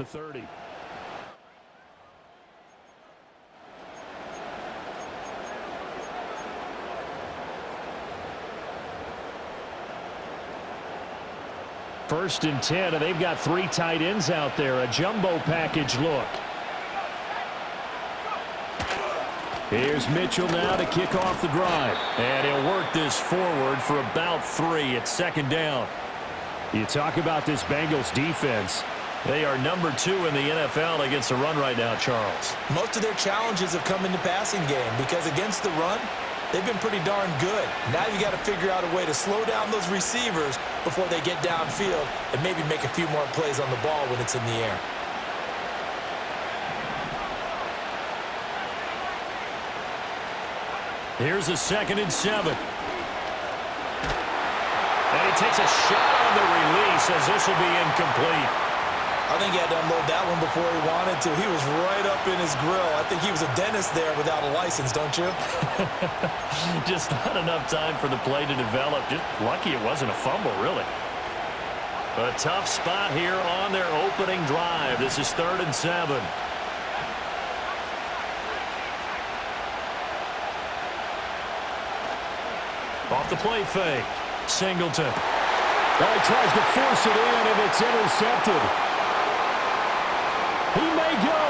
the 30. First and 10, and they've got 3 tight ends out there. A jumbo package look. Here's Mitchell now to kick off the drive. And he'll work this forward for about 3 at second down. You talk about this Bengals defense. They are number 2 in the NFL against the run right now, Charles. Most of their challenges have come in the passing game because against the run, they've been pretty darn good. Now you got to figure out a way to slow down those receivers before they get downfield and maybe make a few more plays on the ball when it's in the air. Here's a 2nd and 7. And he takes a shot on the release as this will be incomplete. I think he had to unload that one before he wanted to. He was right up in his grill. I think he was a dentist there without a license, don't you? Just not enough time for the play to develop. Just lucky it wasn't a fumble, really. A tough spot here on their opening drive. This is 3rd and 7. Off the play fake. Singleton. Well, he tries to force it in, and it's intercepted. He may go.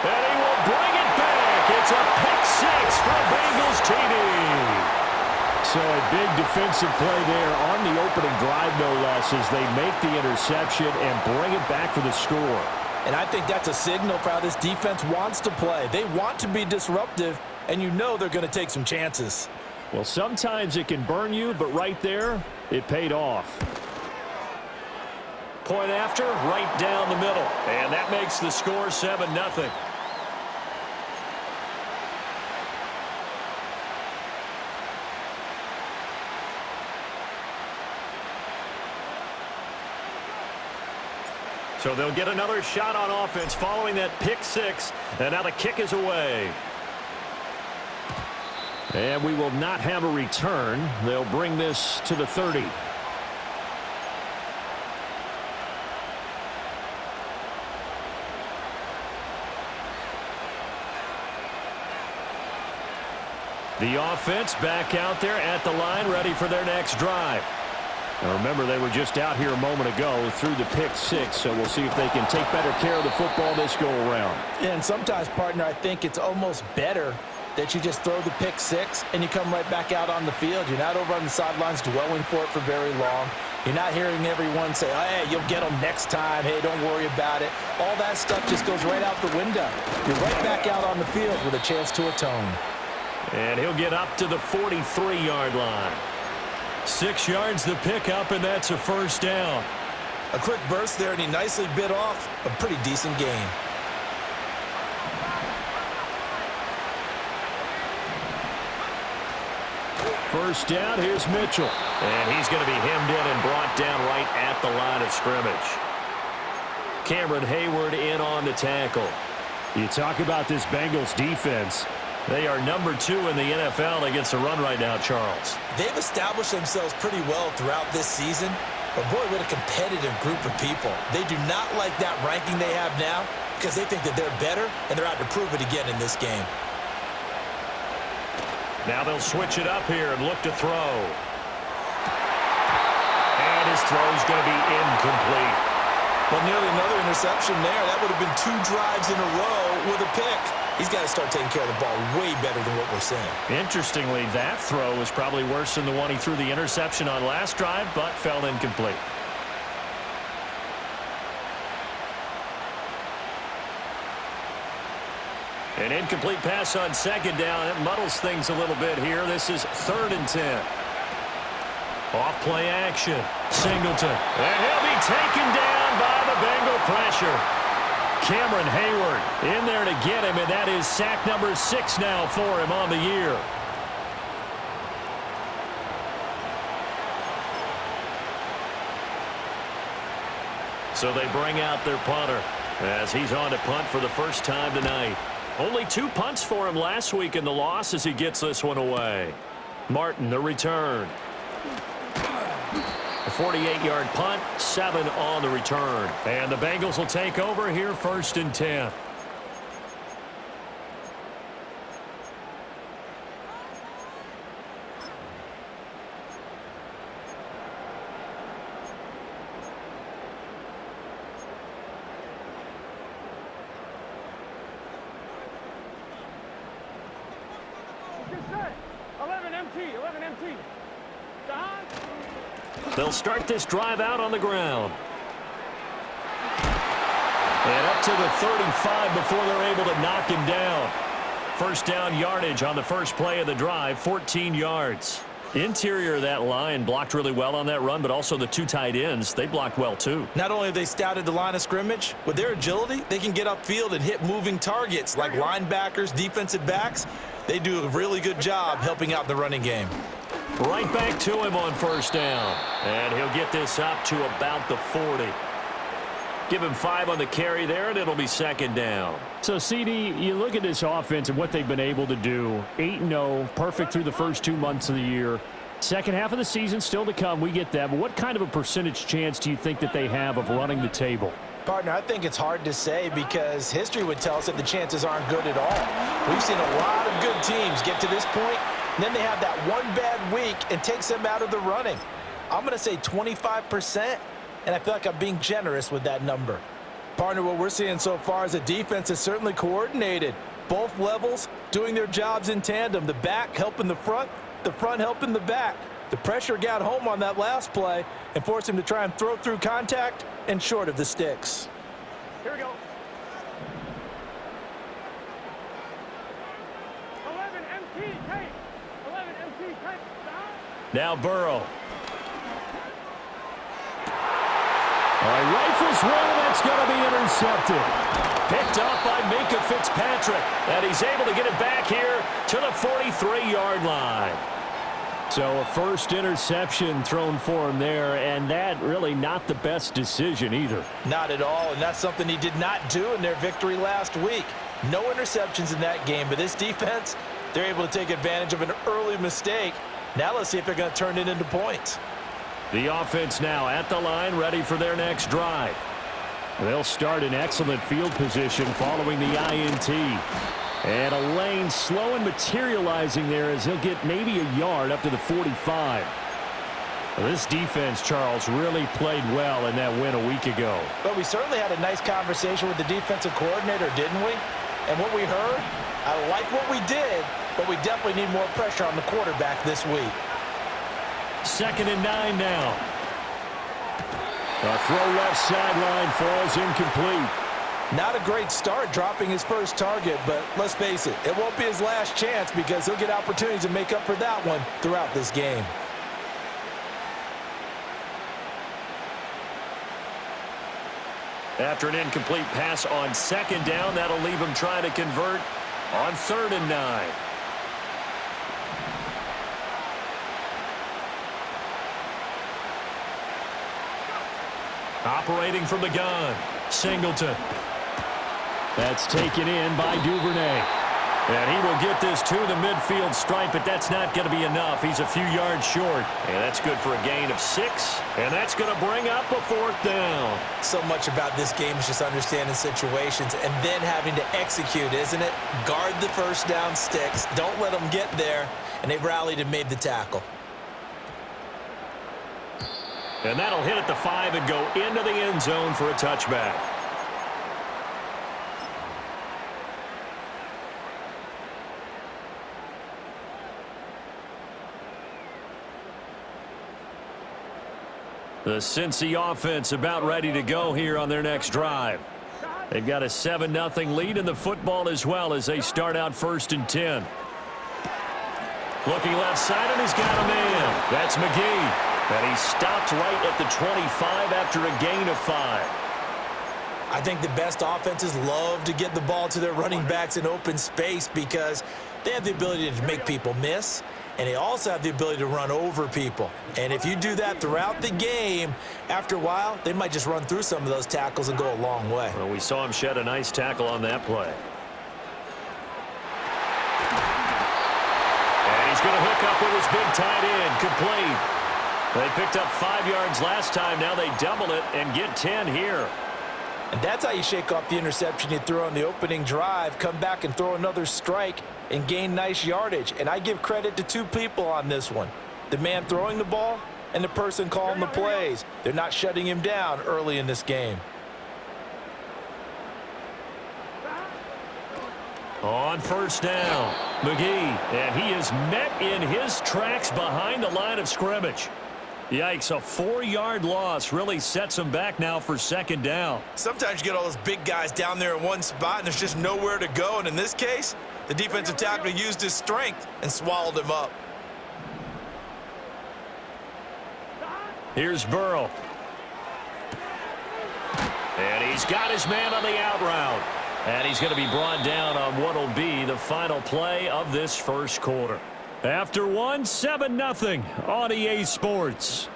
And he will bring it back. It's a pick 6 for Bengals TD. So a big defensive play there on the opening drive, no less, as they make the interception and bring it back for the score. And I think that's a signal for how this defense wants to play. They want to be disruptive, and you know they're going to take some chances. Well, sometimes it can burn you, but right there, it paid off. Point after, right down the middle. And that makes the score 7-0. So they'll get another shot on offense following that pick 6. And now the kick is away. And we will not have a return. They'll bring this to the 30. The offense back out there at the line, ready for their next drive. Now remember, they were just out here a moment ago through the pick 6, so we'll see if they can take better care of the football this go-around. Yeah, and sometimes, partner, I think it's almost better that you just throw the pick 6 and you come right back out on the field. You're not over on the sidelines dwelling for it for very long. You're not hearing everyone say, oh, hey, you'll get them next time. Hey, don't worry about it. All that stuff just goes right out the window. You're right back out on the field with a chance to atone. And he'll get up to the 43-yard line. 6 yards the pickup, and that's a first down. A quick burst there, and he nicely bit off a pretty decent gain. First down, here's Mitchell. And he's going to be hemmed in and brought down right at the line of scrimmage. Cameron Hayward in on the tackle. You talk about this Bengals defense. They are number 2 in the NFL against the run right now, Charles. They've established themselves pretty well throughout this season. But, boy, what a competitive group of people. They do not like that ranking they have now because they think that they're better, and they're out to prove it again in this game. Now they'll switch it up here and look to throw. And his throw's going to be incomplete. Well, nearly another interception there. That would have been 2 drives in a row with a pick. He's got to start taking care of the ball way better than what we're seeing. Interestingly, that throw was probably worse than the one he threw the interception on last drive, but fell incomplete. An incomplete pass on second down. It muddles things a little bit here. This is 3rd and 10. Off play action. Singleton. And he'll be taken down by the Bengal pressure. Cameron Hayward in there to get him, and that is sack number 6 now for him on the year. So they bring out their punter as he's on to punt for the first time tonight. Only 2 punts for him last week in the loss as he gets this one away. Martin, the return. 48-yard punt, 7 on the return. And the Bengals will take over here, 1st and 10. They'll start this drive out on the ground. And up to the 35 before they're able to knock him down. First down yardage on the first play of the drive, 14 yards. Interior of that line blocked really well on that run, but also the 2 tight ends, they blocked well too. Not only have they scouted the line of scrimmage, with their agility, they can get upfield and hit moving targets like linebackers, defensive backs. They do a really good job helping out the running game. Right back to him on first down. And he'll get this up to about the 40. Give him 5 on the carry there, and it'll be 2nd down. So, CD, you look at this offense and what they've been able to do. 8-0, perfect through the first 2 months of the year. Second half of the season still to come, we get that. But what kind of a percentage chance do you think that they have of running the table? Partner, I think it's hard to say because history would tell us that the chances aren't good at all. We've seen a lot of good teams get to this point, and then they have that one bad week and takes them out of the running. I'm going to say 25%, and I feel like I'm being generous with that number. Partner, what we're seeing so far is a defense that's certainly coordinated. Both levels doing their jobs in tandem. The back helping the front helping the back. The pressure got home on that last play and forced him to try and throw through contact and short of the sticks. Here we go. 11 MT tape. 11 MT tape. Now Burrow. All right, rifles one, and that's going to be intercepted. Picked up by Minkah Fitzpatrick. And he's able to get it back here to the 43-yard line. So a first interception thrown for him there, and that really not the best decision either. Not at all, and that's something he did not do in their victory last week. No interceptions in that game, but this defense, they're able to take advantage of an early mistake. Now let's see if they're going to turn it into points. The offense now at the line, ready for their next drive. They'll start in excellent field position following the INT. And a lane slow and materializing there as he'll get maybe a yard up to the 45. Well, this defense, Charles, really played well in that win a week ago. But we certainly had a nice conversation with the defensive coordinator, didn't we? And what we heard, I like what we did, but we definitely need more pressure on the quarterback this week. 2nd and 9 now. A throw left sideline falls incomplete. Not a great start dropping his first target, but let's face it, it won't be his last chance because he'll get opportunities to make up for that one throughout this game. After an incomplete pass on 2nd down, that'll leave him trying to convert on 3rd and 9. Operating from the gun, Singleton. That's taken in by Duvernay. And he will get this to the midfield stripe, but that's not going to be enough. He's a few yards short. And that's good for a gain of 6. And that's going to bring up a 4th down. So much about this game is just understanding situations and then having to execute, isn't it? Guard the first down sticks. Don't let them get there. And they rallied and made the tackle. And that'll hit at the 5 and go into the end zone for a touchback. The Cincy offense about ready to go here on their next drive. They've got a 7-0 lead in the football as well as they start out 1st and 10. Looking left side, and he's got a man. That's McGee. And he stopped right at the 25 after a gain of 5. I think the best offenses love to get the ball to their running backs in open space because they have the ability to make people miss, and they also have the ability to run over people. And if you do that throughout the game, after a while, they might just run through some of those tackles and go a long way. Well, we saw him shed a nice tackle on that play. And he's going to hook up with his big tight end, complete. They picked up 5 yards last time. Now they double it and get 10 here. And that's how you shake off the interception you threw on the opening drive, come back and throw another strike and gain nice yardage. And I give credit to 2 people on this one. The man throwing the ball and the person calling the plays. They're not shutting him down early in this game. On first down, McGee, and he is met in his tracks behind the line of scrimmage. Yikes, a 4-yard loss really sets him back now for second down. Sometimes you get all those big guys down there in one spot and there's just nowhere to go. And in this case, the defensive tackle used his strength and swallowed him up. Here's Burrow. And he's got his man on the out route. And he's going to be brought down on what will be the final play of this first quarter. After one, 7-0 on EA Sports.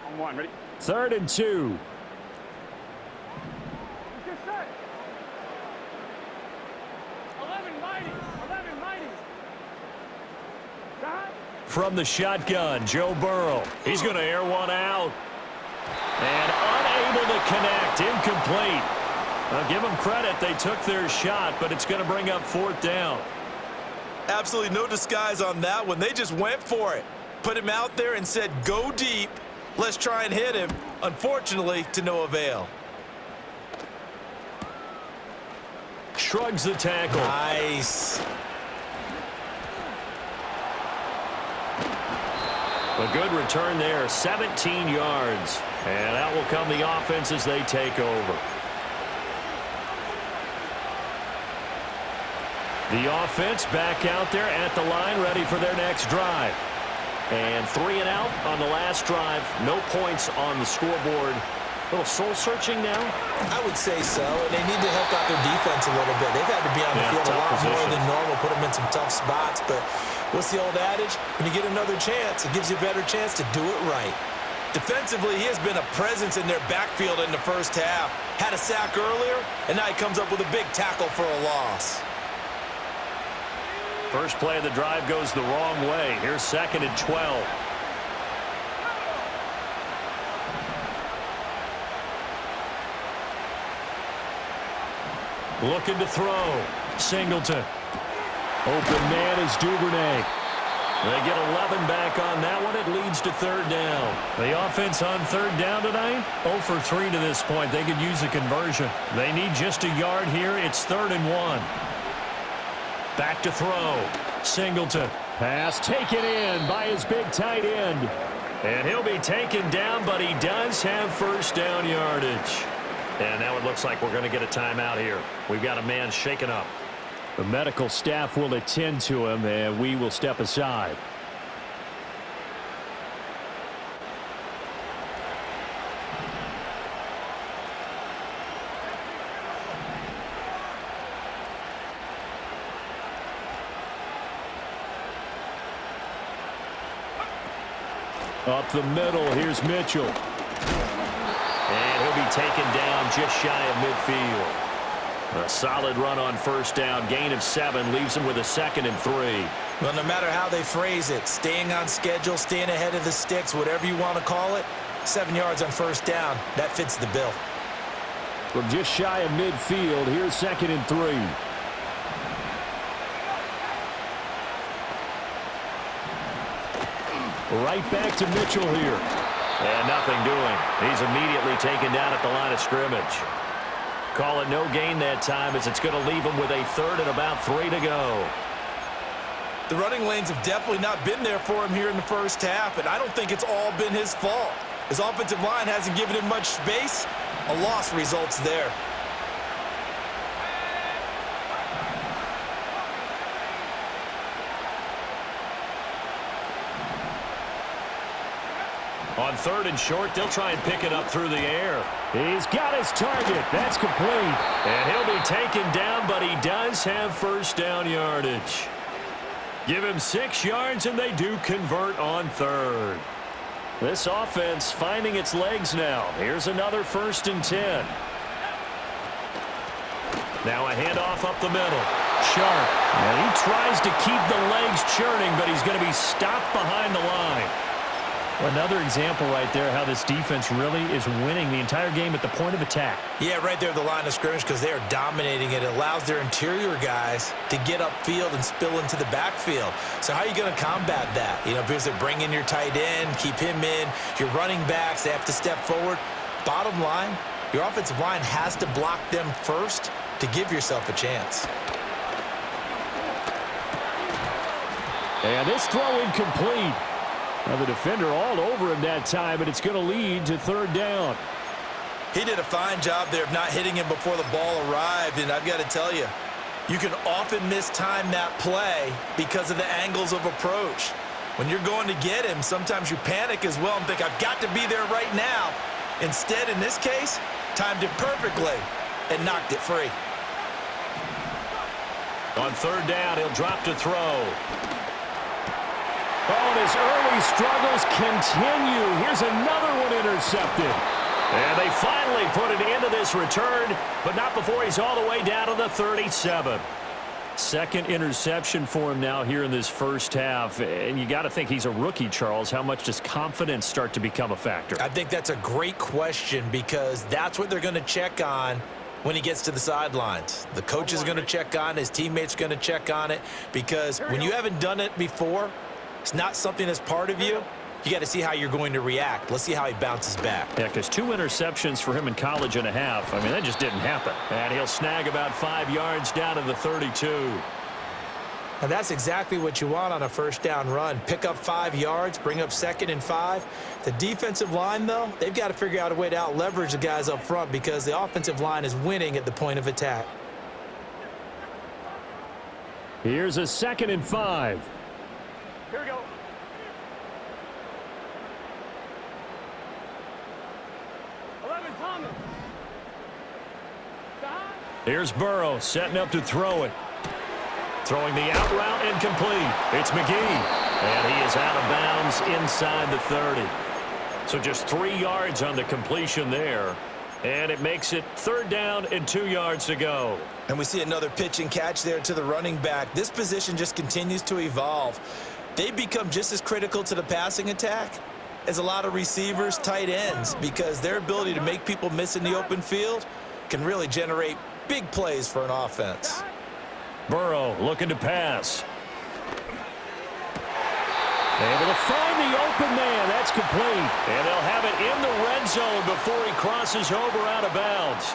On one, ready? 3rd and 2. Just set. 11 mighty. 11 mighty. Stop. From the shotgun, Joe Burrow. He's going to air one out. And unable to connect, incomplete. I'll give them credit, they took their shot, but it's going to bring up 4th down. Absolutely no disguise on that one. They just went for it. Put him out there and said, go deep. Let's try and hit him. Unfortunately, to no avail. Shrugs the tackle. Nice. A good return there, 17 yards. And out will come the offense as they take over. The offense back out there at the line, ready for their next drive. And 3 and out on the last drive. No points on the scoreboard. A little soul-searching now? I would say so, and they need to help out their defense a little bit. They've had to be on the field a lot more than normal, put them in some tough spots. But what's the old adage? When you get another chance, it gives you a better chance to do it right. Defensively, he has been a presence in their backfield in the first half. Had a sack earlier, and now he comes up with a big tackle for a loss. First play of the drive goes the wrong way. Here's 2nd and 12. Looking to throw. Singleton. Open man is Duvernay. They get 11 back on that one. It leads to 3rd down. The offense on 3rd down tonight, 0 for 3 to this point. They could use a conversion. They need just a yard here. It's 3rd and 1. Back to throw. Singleton. Pass taken in by his big tight end. And he'll be taken down, but he does have first down yardage. And now it looks like we're going to get a timeout here. We've got a man shaken up. The medical staff will attend to him, and we will step aside. Up the middle, here's Mitchell. And he'll be taken down just shy of midfield. A solid run on first down. Gain of 7 leaves him with a 2nd and 3. Well, no matter how they phrase it, staying on schedule, staying ahead of the sticks, whatever you want to call it, 7 yards on first down, that fits the bill. From just shy of midfield, here's 2nd and 3. Right back to Mitchell here. And nothing doing. He's immediately taken down at the line of scrimmage. Call it no gain that time as it's going to leave him with a 3rd and about 3 to go. The running lanes have definitely not been there for him here in the first half, and I don't think it's all been his fault. His offensive line hasn't given him much space. A loss results there. On 3rd and short, they'll try and pick it up through the air. He's got his target. That's complete. And he'll be taken down, but he does have first down yardage. Give him 6 yards, and they do convert on third. This offense finding its legs now. Here's another 1st and 10. Now a handoff up the middle. Sharp. And he tries to keep the legs churning, but he's going to be stopped behind the line. Another example right there how this defense really is winning the entire game at the point of attack. Yeah, right there at the line of scrimmage because they are dominating it. It allows their interior guys to get upfield and spill into the backfield. So how are you going to combat that? You know, because they bring in your tight end, keep him in. Your running backs, they have to step forward. Bottom line, your offensive line has to block them first to give yourself a chance. And this throw incomplete. Now the defender all over him that time, but it's going to lead to 3rd down. He did a fine job there of not hitting him before the ball arrived, and I've got to tell you, you can often mistime that play because of the angles of approach. When you're going to get him, sometimes you panic as well and think, I've got to be there right now. Instead, in this case, timed it perfectly and knocked it free. On 3rd down, he'll drop to throw. Oh, and his early struggles continue. Here's another one intercepted. And they finally put an end to this return, but not before he's all the way down to the 37. 2nd interception for him now here in this first half. And you got to think he's a rookie, Charles. How much does confidence start to become a factor? I think that's a great question because that's what they're going to check on when he gets to the sidelines. The coach is going to check on it. His teammates are going to check on it because when you haven't done it before, it's not something that's part of you. You got to see how you're going to react. Let's see how he bounces back. Yeah, because 2 interceptions for him in college and a half. I mean, that just didn't happen. And he'll snag about 5 yards down to the 32. And that's exactly what you want on a 1st down run. Pick up 5 yards, bring up 2nd and 5. The defensive line, though, they've got to figure out a way to out-leverage the guys up front because the offensive line is winning at the point of attack. Here's a 2nd and 5. Here we go. Thomas. Here's Burrow setting up to throw it. Throwing the out route incomplete. It's McGee. And he is out of bounds inside the 30. So just 3 yards on the completion there. And it makes it 3rd down and 2 yards to go. And we see another pitch and catch there to the running back. This position just continues to evolve. They become just as critical to the passing attack as a lot of receivers, tight ends, because their ability to make people miss in the open field can really generate big plays for an offense. Burrow looking to pass. Able to find the open man. That's complete. And they'll have it in the red zone before he crosses over out of bounds.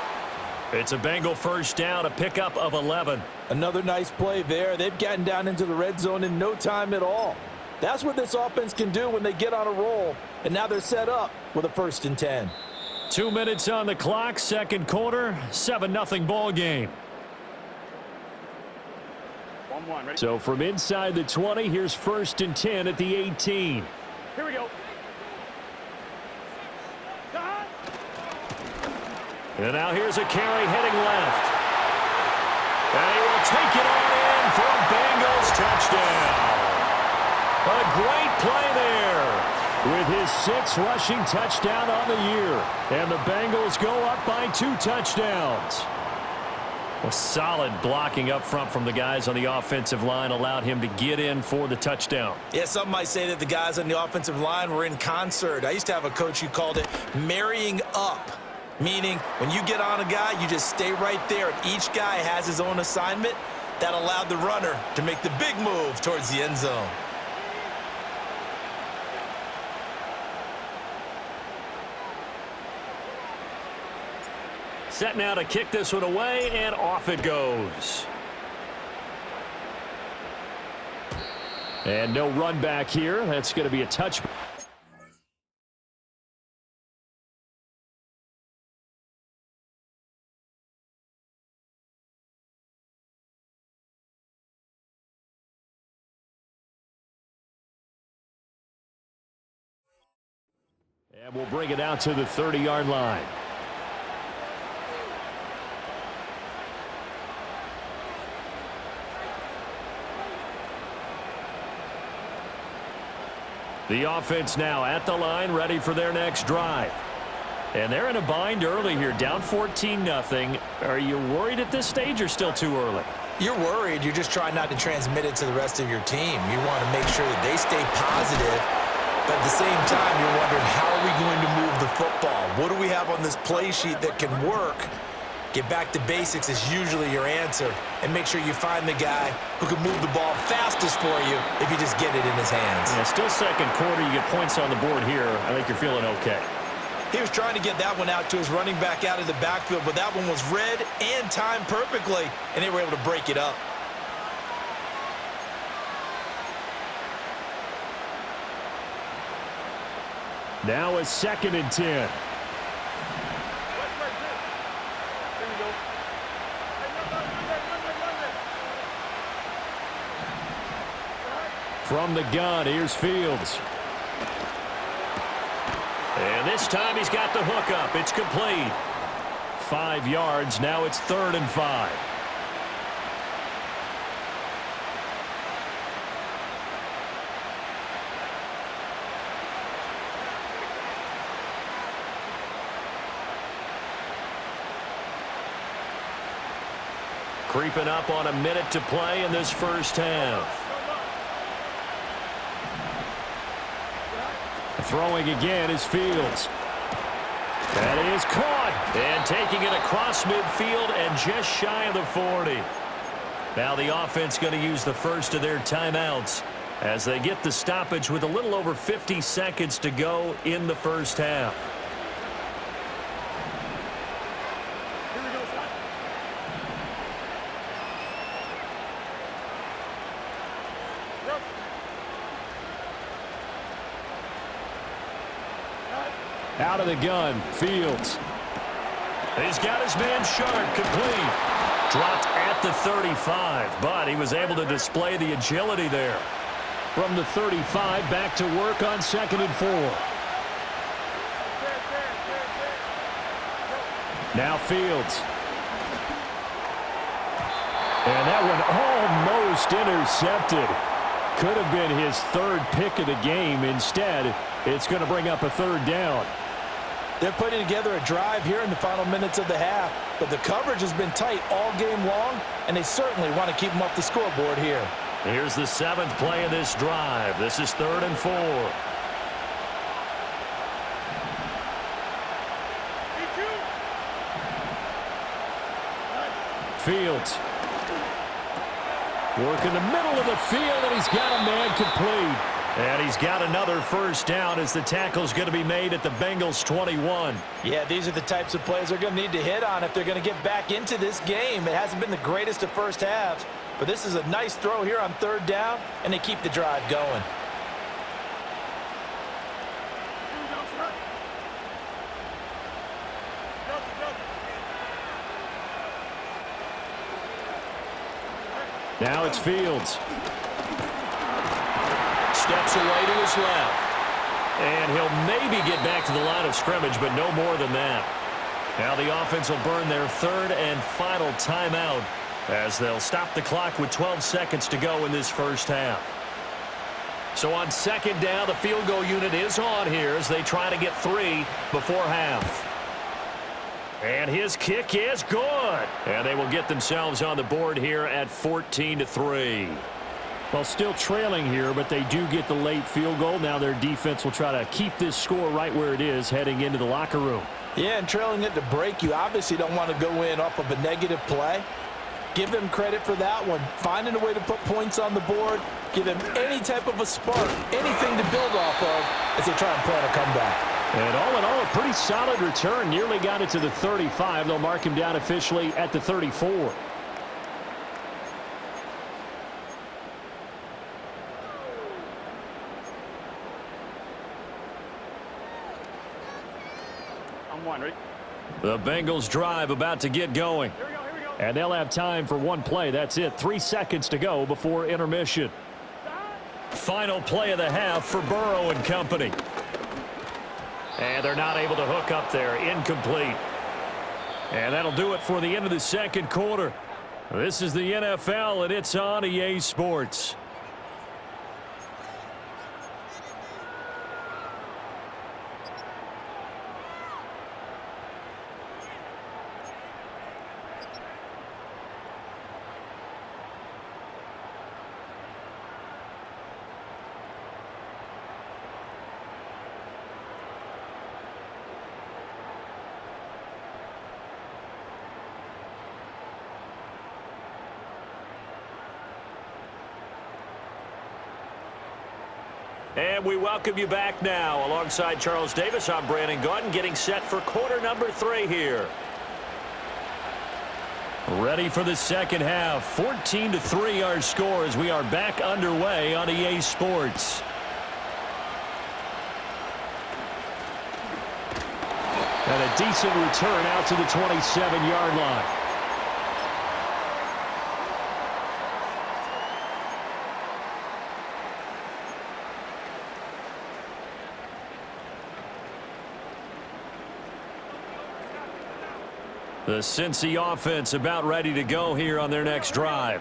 It's a Bengal 1st down, a pickup of 11. Another nice play there. They've gotten down into the red zone in no time at all. That's what this offense can do when they get on a roll. And now they're set up with a 1st and 10. 2 minutes on the clock, 2nd quarter, 7-0 ball game. 1-1, ready? So from inside the 20, here's 1st and 10 at the 18. Here we go. And now here's a carry heading left. And he will take it on in for a Bengals touchdown. A great play there. With his 6th rushing touchdown on the year. And the Bengals go up by 2 touchdowns. Well, solid blocking up front from the guys on the offensive line allowed him to get in for the touchdown. Yeah, some might say that the guys on the offensive line were in concert. I used to have a coach who called it marrying up, meaning when you get on a guy, you just stay right there. And each guy has his own assignment. That allowed the runner to make the big move towards the end zone. Set now to kick this one away, and off it goes. And no run back here. That's going to be a touch. And we'll bring it out to the 30-yard line. The offense now at the line, ready for their next drive. And they're in a bind early here, down 14-0. Are you worried at this stage or still too early? You're worried. You're just trying not to transmit it to the rest of your team. You want to make sure that they stay positive, but at the same time, you're wondering, how are we going to move the football? What do we have on this play sheet that can work? Get back to basics is usually your answer, and make sure you find the guy who can move the ball fastest for you if you just get it in his hands. Yeah, still second quarter. You get points on the board here. I think you're feeling okay. He was trying to get that one out to his running back out of the backfield, but that one was read and timed perfectly, and they were able to break it up. Now a 2nd and 10. From the gun, here's Fields. And this time he's got the hook up. It's complete. 5 yards. Now it's 3rd and 5. Creeping up on a minute to play in this first half. Throwing again is Fields. That is caught. And taking it across midfield and just shy of the 40. Now the offense going to use the first of their timeouts as they get the stoppage with a little over 50 seconds to go in the first half. Out of the gun, Fields. He's got his man sharp, complete. Dropped at the 35, but he was able to display the agility there. From the 35, back to work on 2nd and 4. Now Fields. And that one almost intercepted. Could have been his 3rd pick of the game. Instead, it's going to bring up a 3rd down. They're putting together a drive here in the final minutes of the half, but the coverage has been tight all game long, and they certainly want to keep them off the scoreboard here. Here's the 7th play of this drive. This is 3rd and 4. Fields. Work in the middle of the field, and he's got a man complete. And he's got another first down as the tackle's going to be made at the Bengals 21. Yeah, these are the types of plays they're going to need to hit on if they're going to get back into this game. It hasn't been the greatest of first halves, but this is a nice throw here on 3rd down, and they keep the drive going. Now it's Fields. Steps away to his left. And he'll maybe get back to the line of scrimmage, but no more than that. Now the offense will burn their 3rd and final timeout as they'll stop the clock with 12 seconds to go in this first half. So on 2nd down, the field goal unit is on here as they try to get 3 before half. And his kick is good. And they will get themselves on the board here at 14-3. Well, still trailing here, but they do get the late field goal. Now their defense will try to keep this score right where it is heading into the locker room. Yeah, and trailing it to break, you obviously don't want to go in off of a negative play. Give them credit for that one. Finding a way to put points on the board, give them any type of a spark, anything to build off of as they try and plan a comeback. And all in all, a pretty solid return. Nearly got it to the 35. They'll mark him down officially at the 34. The Bengals drive about to get going. Here we go. And they'll have time for one play. That's it. 3 seconds to go before intermission. Final play of the half for Burrow and company. And they're not able to hook up there. Incomplete. And that'll do it for the end of the second quarter. This is the NFL, and it's on EA Sports. And we welcome you back now. Alongside Charles Davis, I'm Brandon Gaudin, getting set for quarter number 3 here. Ready for the second half. 14-3 our score as we are back underway on EA Sports. And a decent return out to the 27-yard line. The Cincy offense about ready to go here on their next drive.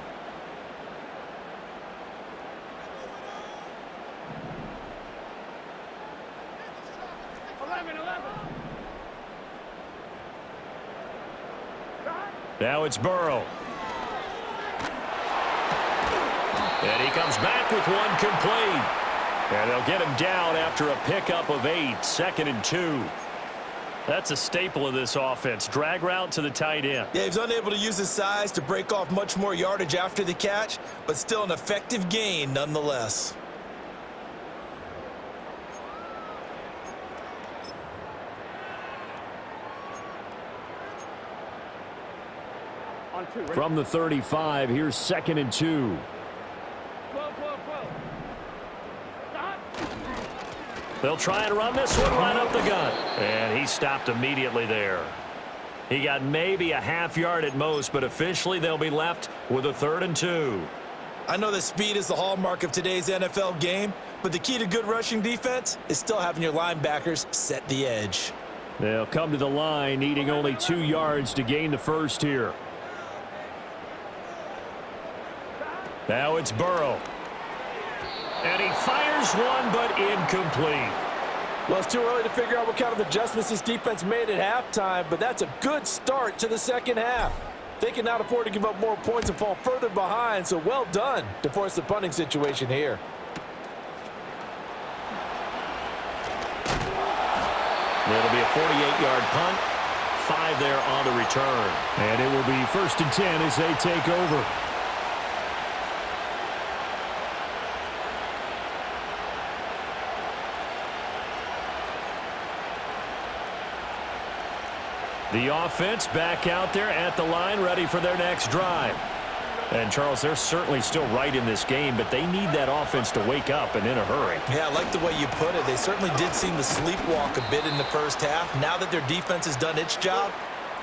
Now it's Burrow. And he comes back with one complete. And they'll get him down after a pickup of 8, 2nd and 2. That's a staple of this offense. Drag route to the tight end. Yeah, he's unable to use his size to break off much more yardage after the catch, but still an effective gain nonetheless. From the 35, here's 2nd and 2. They'll try and run this one right up the gut. And he stopped immediately there. He got maybe a half yard at most, but officially they'll be left with a 3rd and 2. I know that speed is the hallmark of today's NFL game, but the key to good rushing defense is still having your linebackers set the edge. They'll come to the line, needing only 2 yards to gain the first here. Now it's Burrow. And he fires one, but incomplete. Well, it's too early to figure out what kind of adjustments this defense made at halftime, but that's a good start to the second half. They cannot afford to give up more points and fall further behind, so well done to force the punting situation here. It'll be a 48-yard punt, 5 there on the return. And it will be 1st and 10 as they take over. The offense back out there at the line, ready for their next drive. And, Charles, they're certainly still right in this game, but they need that offense to wake up and in a hurry. Yeah, I like the way you put it. They certainly did seem to sleepwalk a bit in the first half. Now that their defense has done its job,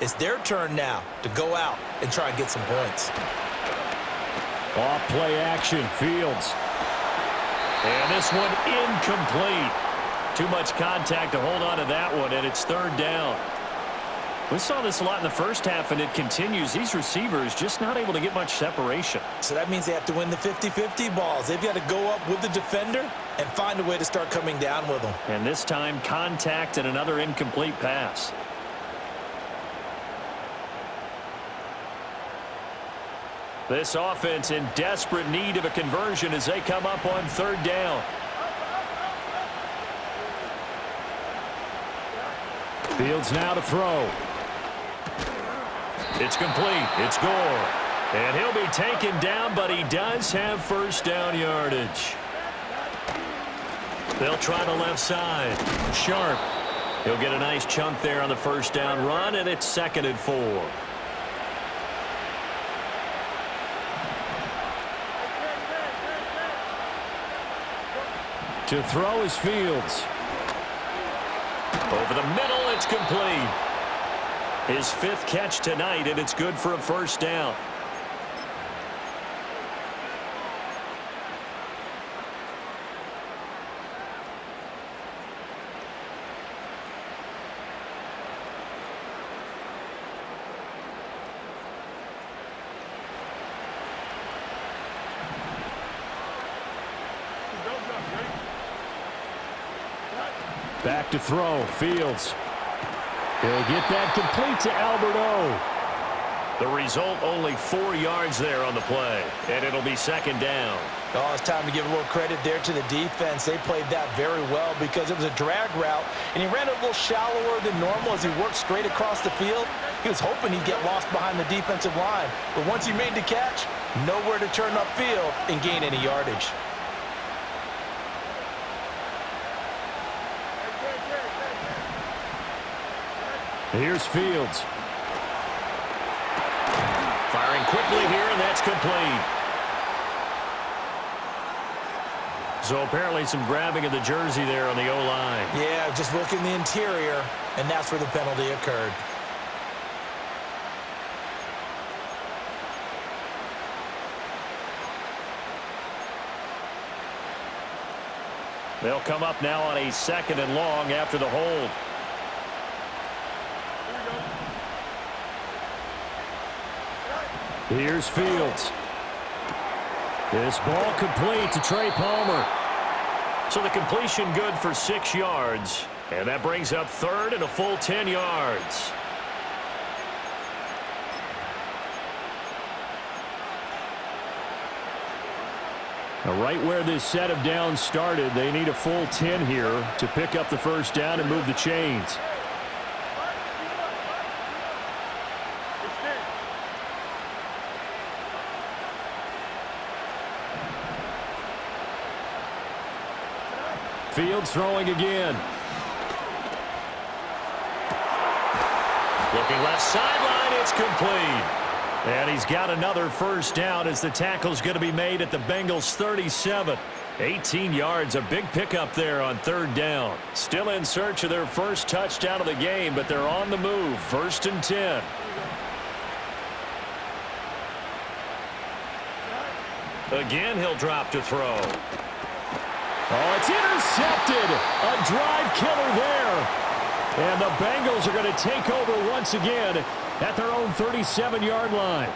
it's their turn now to go out and try and get some points. Off play action, Fields. And this one incomplete. Too much contact to hold on to that one, and it's 3rd down. We saw this a lot in the first half, and it continues. These receivers just not able to get much separation. So that means they have to win the 50-50 balls. They've got to go up with the defender and find a way to start coming down with them. And this time, contact and another incomplete pass. This offense in desperate need of a conversion as they come up on 3rd down. Fields now to throw. It's complete. It's Gore. And he'll be taken down, but he does have 1st down yardage. They'll try the left side. Sharp. He'll get a nice chunk there on the 1st down run, and it's 2nd and 4. To throw is Fields. Over the middle, it's complete. His 5th catch tonight, and it's good for a 1st down. Back to throw, Fields. He'll get that complete to Alberto. The result, only 4 yards there on the play, and it'll be 2nd down. Oh, it's time to give a little credit there to the defense. They played that very well because it was a drag route, and he ran a little shallower than normal as he worked straight across the field. He was hoping he'd get lost behind the defensive line, but once he made the catch, nowhere to turn upfield and gain any yardage. Here's Fields. Firing quickly here, and that's complete. So apparently some grabbing of the jersey there on the O-line. Yeah, just look in the interior, and that's where the penalty occurred. They'll come up now on a 2nd and long after the hold. Here's Fields. This ball complete to Trey Palmer. So the completion good for 6 yards. And that brings up 3rd and a full 10 yards. Now, right where this set of downs started, they need a full 10 here to pick up the first down and move the chains. Fields throwing again. Looking left sideline, it's complete. And he's got another first down as the tackle's going to be made at the Bengals' 37. 18 yards, a big pickup there on 3rd down. Still in search of their first touchdown of the game, but they're on the move. 1st and 10. Again, he'll drop to throw. Oh, it's intercepted. A drive killer there. And the Bengals are going to take over once again at their own 37-yard line.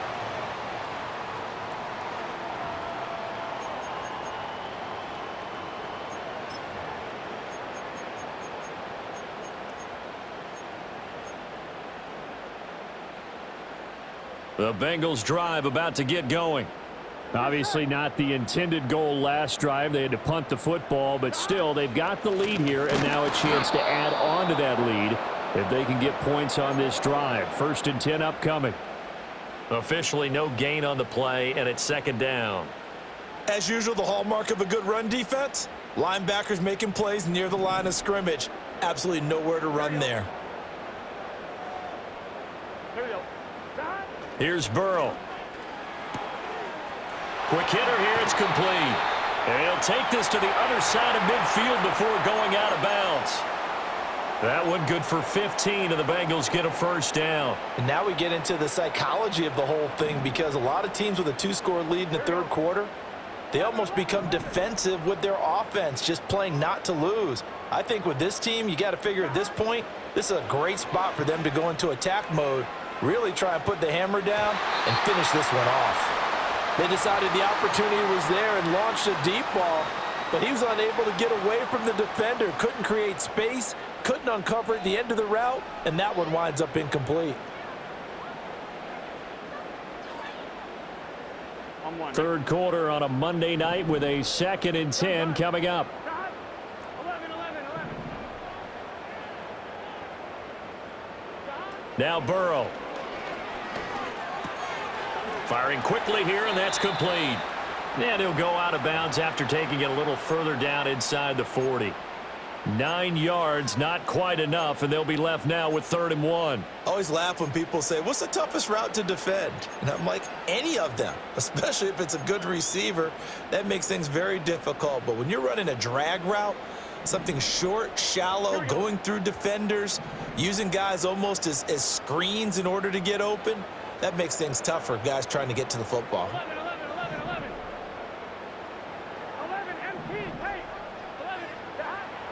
The Bengals drive about to get going. Obviously not the intended goal last drive. They had to punt the football, but still they've got the lead here and now a chance to add on to that lead if they can get points on this drive. 1st and 10 upcoming. Officially no gain on the play, and it's 2nd down. As usual, the hallmark of a good run defense, linebackers making plays near the line of scrimmage. Absolutely nowhere to run there. Here's Burrow. Quick hitter here, it's complete. And he'll take this to the other side of midfield before going out of bounds. That one good for 15, and the Bengals get a first down. And now we get into the psychology of the whole thing, because a lot of teams with a 2-score lead in the 3rd quarter, they almost become defensive with their offense, just playing not to lose. I think with this team, you got to figure at this point, this is a great spot for them to go into attack mode, really try and put the hammer down and finish this one off. They decided the opportunity was there and launched a deep ball, but he was unable to get away from the defender, couldn't create space, couldn't uncover at the end of the route, and that one winds up incomplete. 3rd quarter on a Monday night with a 2nd and 10 coming up. 11. Now Burrow. Firing quickly here, and that's complete. And he'll go out of bounds after taking it a little further down inside the 40. 9 yards, not quite enough, and they'll be left now with 3rd and 1. I always laugh when people say, what's the toughest route to defend? And I'm like, any of them, especially if it's a good receiver. That makes things very difficult. But when you're running a drag route, something short, shallow, going through defenders, using guys almost as screens in order to get open, that makes things tough for guys trying to get to the football. 11 MT, hey, 11.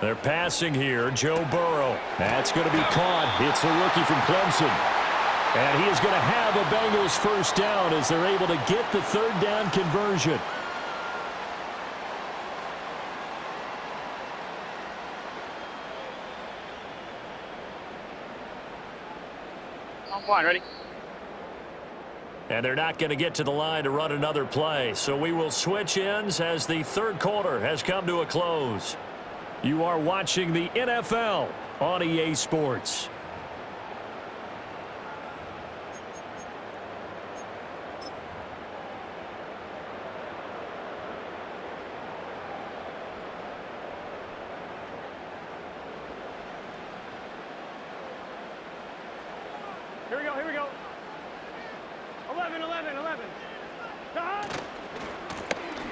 They're passing here, Joe Burrow. That's going to be caught. It's a rookie from Clemson. And he is going to have a Bengals first down as they're able to get the 3rd down conversion. I'm fine, ready? And they're not going to get to the line to run another play. So we will switch ends as the 3rd quarter has come to a close. You are watching the NFL on EA Sports. Here we go, here we go. 11, 11, 11.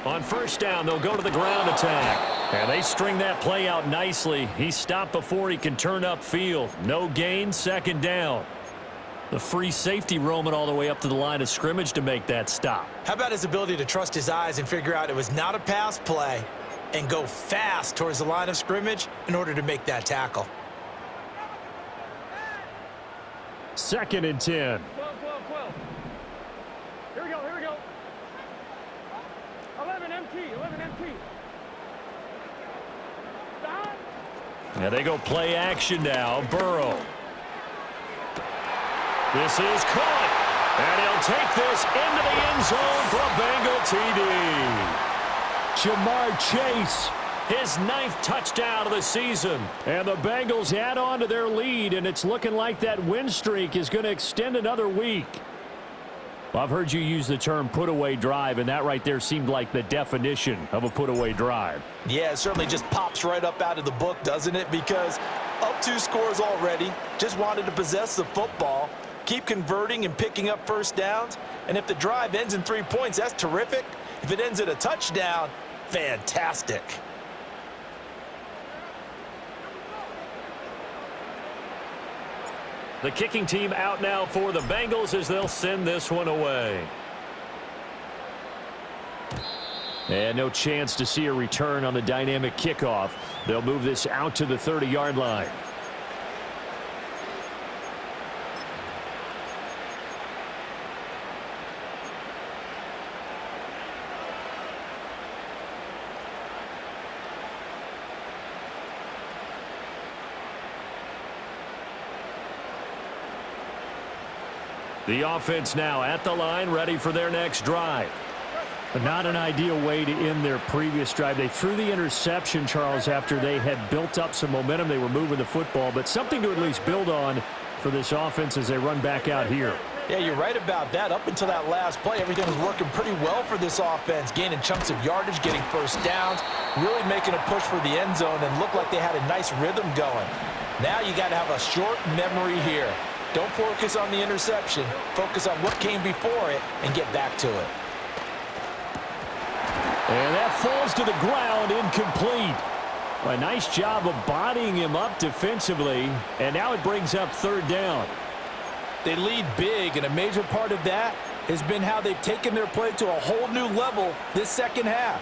On first down, they'll go to the ground attack. And they string that play out nicely. He's stopped before he can turn upfield. No gain, second down. The free safety roaming all the way up to the line of scrimmage to make that stop. How about his ability to trust his eyes and figure out it was not a pass play and go fast towards the line of scrimmage in order to make that tackle? Second and 10. 12, 12, 12. Here we go, here we go. 11 MT, 11 MT. Stop. Now they go play action now. Burrow. This is caught. And he'll take this into the end zone for a Bengal TD. Jamar Chase. His 9th touchdown of the season. And the Bengals add on to their lead, and it's looking like that win streak is going to extend another week. Well, I've heard you use the term put-away drive, and that right there seemed like the definition of a put-away drive. Yeah, it certainly just pops right up out of the book, doesn't it? Because up 2 scores already, just wanted to possess the football, keep converting and picking up first downs, and if the drive ends in 3 points, that's terrific. If it ends in a touchdown, fantastic. The kicking team out now for the Bengals as they'll send this one away. And no chance to see a return on the dynamic kickoff. They'll move this out to the 30-yard line. The offense now at the line, ready for their next drive. But not an ideal way to end their previous drive. They threw the interception, Charles, after they had built up some momentum. They were moving the football, but something to at least build on for this offense as they run back out here. Yeah, you're right about that. Up until that last play, everything was working pretty well for this offense, gaining chunks of yardage, getting first downs, really making a push for the end zone, and looked like they had a nice rhythm going. Now you got to have a short memory here. Don't focus on the interception. Focus on what came before it and get back to it. And that falls to the ground, incomplete. A nice job of bodying him up defensively, and now it brings up third down. They lead big, and a major part of that has been how they've taken their play to a whole new level this second half.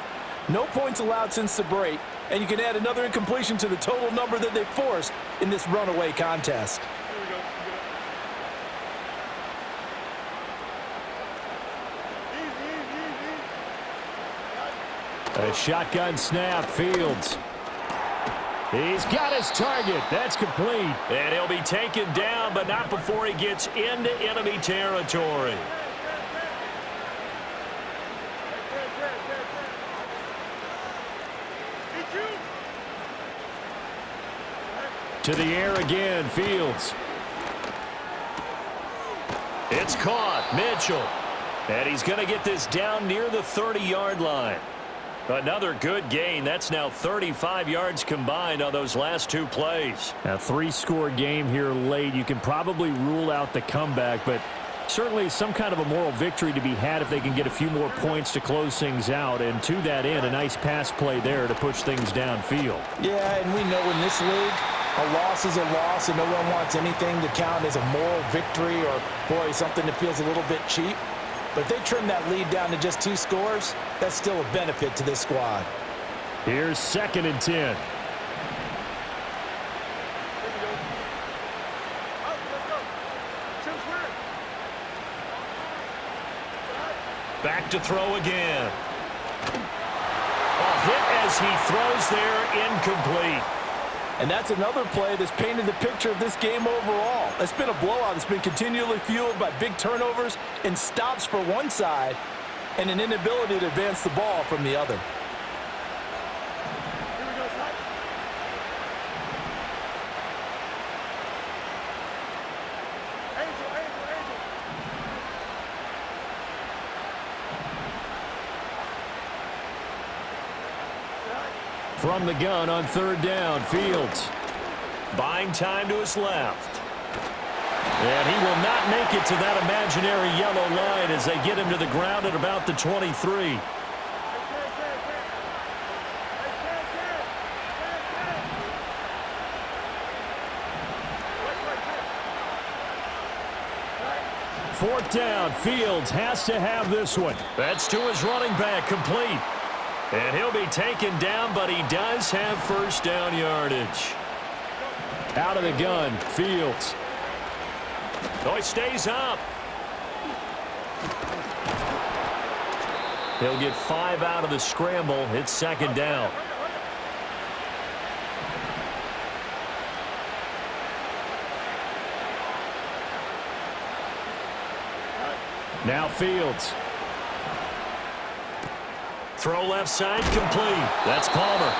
No points allowed since the break, and you can add another incompletion to the total number that they forced in this runaway contest. A shotgun snap, Fields. He's got his target. That's complete. And he'll be taken down, but not before he gets into enemy territory. To the air again, Fields. It's caught. Mitchell. And he's going to get this down near the 30-yard line. Another good gain. That's now 35 yards combined on those last 2 plays. A 3-score game here late. You can probably rule out the comeback, but certainly some kind of a moral victory to be had if they can get a few more points to close things out. And to that end, a nice pass play there to push things downfield. Yeah, and we know in this league, a loss is a loss, and no one wants anything to count as a moral victory or, boy, something that feels a little bit cheap. But if they trim that lead down to just 2 scores, that's still a benefit to this squad. Here's second and 10. Back to throw again. A hit as he throws there, incomplete. And that's another play that's painted the picture of this game overall. It's been a blowout. It's been continually fueled by big turnovers and stops for one side and an inability to advance the ball from the other. From the gun on third down, Fields. Buying time to his left. And he will not make it to that imaginary yellow line as they get him to the ground at about the 23. Fourth down. Fields has to have this one. That's to his running back, complete. And he'll be taken down, but he does have first down yardage. Out of the gun, Fields. Oh, he stays up. He'll get 5 out of the scramble. It's second down. Now Fields. Throw left side, complete. That's Palmer.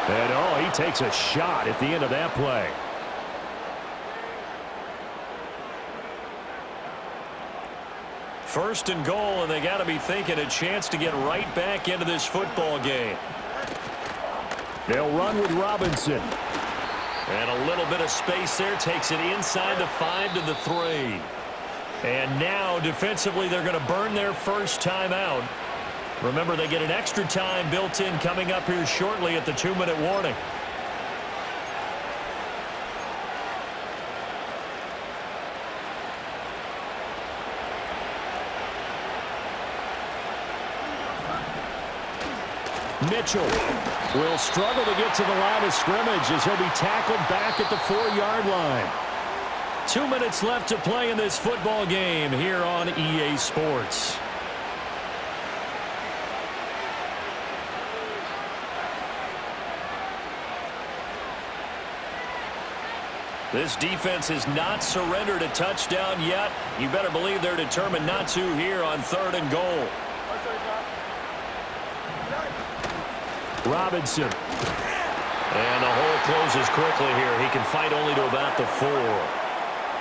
And, oh, he takes a shot at the end of that play. First and goal, and they got to be thinking a chance to get right back into this football game. They'll run with Robinson. And a little bit of space there. Takes it inside the 5 to the 3. And now, defensively, they're going to burn their first time out. Remember, they get an extra time built in coming up here shortly at the 2-minute warning. Mitchell will struggle to get to the line of scrimmage as he'll be tackled back at the 4-yard line. 2 minutes left to play in this football game here on EA Sports. This defense has not surrendered a touchdown yet. You better believe they're determined not to here on 3rd and goal. Robinson. And the hole closes quickly here. He can fight only to about the 4.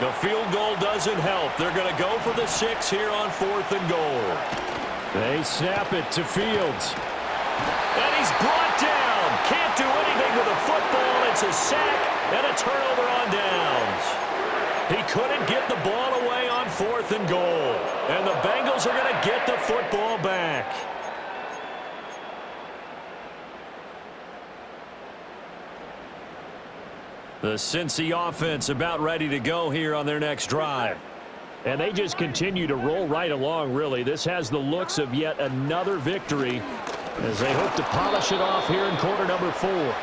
The field goal doesn't help. They're going to go for the 6 here on 4th and goal. They snap it to Fields. And he's brought down. Can't do anything with a football. It's a sack and a turnover on downs. He couldn't get the ball away on 4th and goal. And the Bengals are going to get the football back. The Cincy offense about ready to go here on their next drive. And they just continue to roll right along, really. This has the looks of yet another victory as they hope to polish it off here in quarter number 4.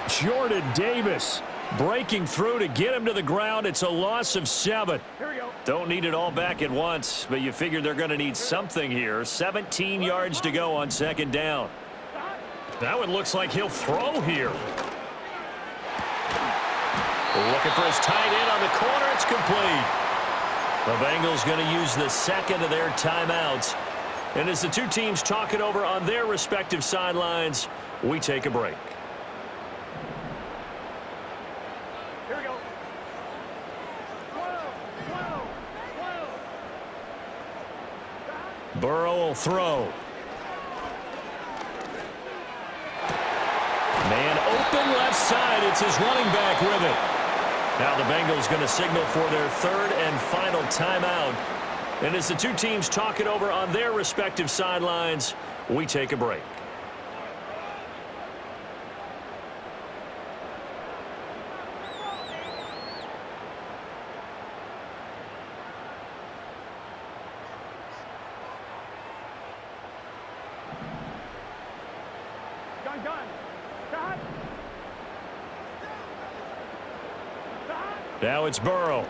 Jordan Davis breaking through to get him to the ground. It's a loss of 7. Here we go. Don't need it all back at once, but you figure they're going to need something here. 17 yards to go on 2nd down. Now it looks like he'll throw here. Looking for his tight end on the corner. It's complete. The Bengals going to use the 2nd of their timeouts. And as the two teams talk it over on their respective sidelines, we take a break. Here we go. 12. Burrow will throw. Man open left side. It's his running back with it. Now the Bengals going to signal for their 3rd and final timeout. And as the two teams talk it over on their respective sidelines, we take a break. Gun. Shot. Now it's Burrow.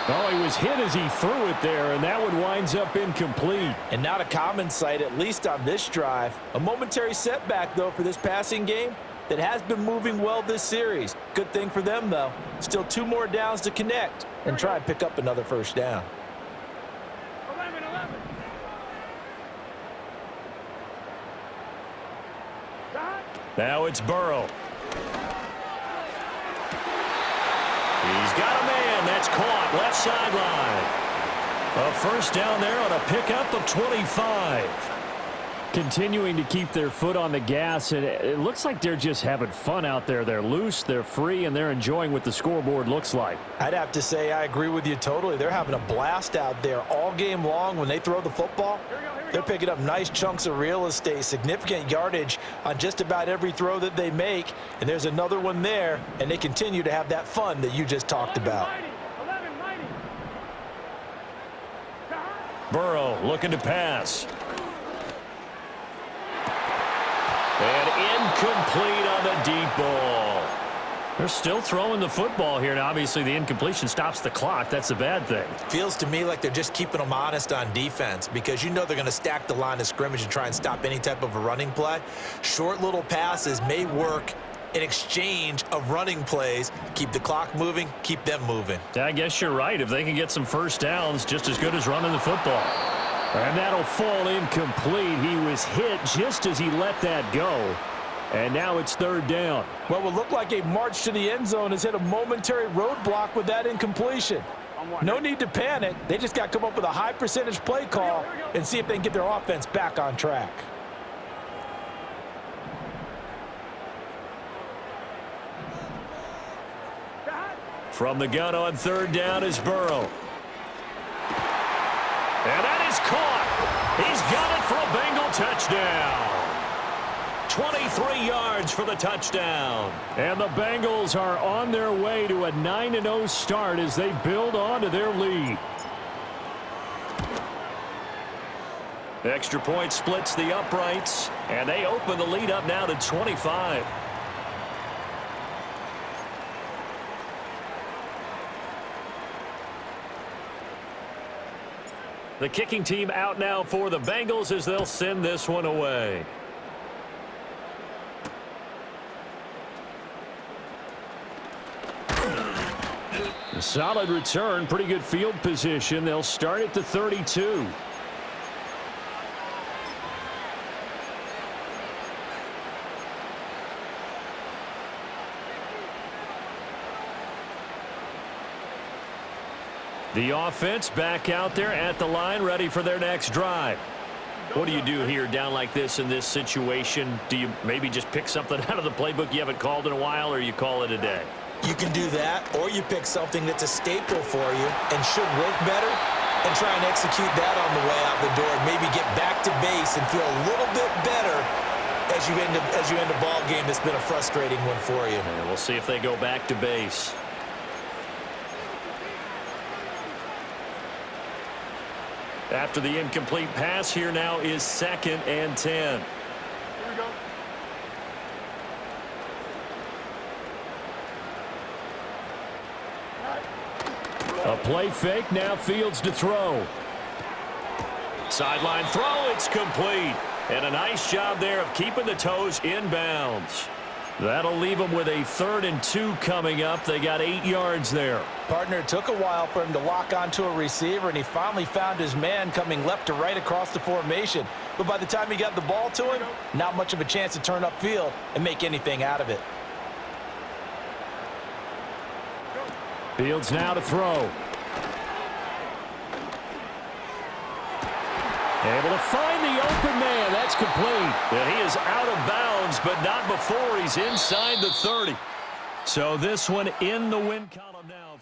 Oh, he was hit as he threw it there, and that one winds up incomplete. And not a common sight, at least on this drive. A momentary setback, though, for this passing game that has been moving well this series. Good thing for them, though. Still 2 more downs to connect and try and pick up another first down. 11. Shot. Now it's Burrow. He's got a man. That's caught left sideline. A first down there on a pickup of 25. Continuing to keep their foot on the gas, and it looks like they're just having fun out there. They're loose, they're free, and they're enjoying what the scoreboard looks like. I'd have to say I agree with you totally. They're having a blast out there all game long when they throw the football. They're picking up nice chunks of real estate, significant yardage on just about every throw that they make, and there's another one there, and they continue to have that fun that you just talked about. 11-90. Burrow looking to pass. And incomplete on the deep ball. They're still throwing the football here. Now, obviously, the incompletion stops the clock. That's a bad thing. Feels to me like they're just keeping them honest on defense because you know they're going to stack the line of scrimmage and try and stop any type of a running play. Short little passes may work in exchange of running plays. Keep the clock moving, keep them moving. I guess you're right. If they can get some first downs, just as good as running the football. And that'll fall incomplete. He was hit just as he let that go. And now it's third down. What will look like a march to the end zone has hit a momentary roadblock with that incompletion. No need to panic. They just got to come up with a high percentage play call and see if they can get their offense back on track. From the gun on third down is Burrow. And that is caught. He's got it for a Bengal touchdown. 23 yards for the touchdown. And the Bengals are on their way to a 9-0 start as they build on to their lead. The extra point splits the uprights, and they open the lead up now to 25. The kicking team out now for the Bengals as they'll send this one away. A solid return, pretty good field position. They'll start at the 32. The offense back out there at the line, ready for their next drive. What do you do here down like this in this situation? Do you maybe just pick something out of the playbook you haven't called in a while, or you call it a day? You can do that, or you pick something that's a staple for you and should work better and try and execute that on the way out the door and maybe get back to base and feel a little bit better as you end a ball game that's been a frustrating one for you. And we'll see if they go back to base. After the incomplete pass, here now is 2nd and 10. Here we go. A play fake, now Fields to throw. Sideline throw, it's complete. And a nice job there of keeping the toes inbounds. That'll leave them with a 3rd and 2 coming up. They got 8 yards there. Partner, it took a while for him to lock onto a receiver, and he finally found his man coming left to right across the formation. But by the time he got the ball to him, not much of a chance to turn upfield and make anything out of it. Fields now to throw. Able to find the open man. That's complete. And he is out of bounds, but not before he's inside the 30. So this one in the win column now.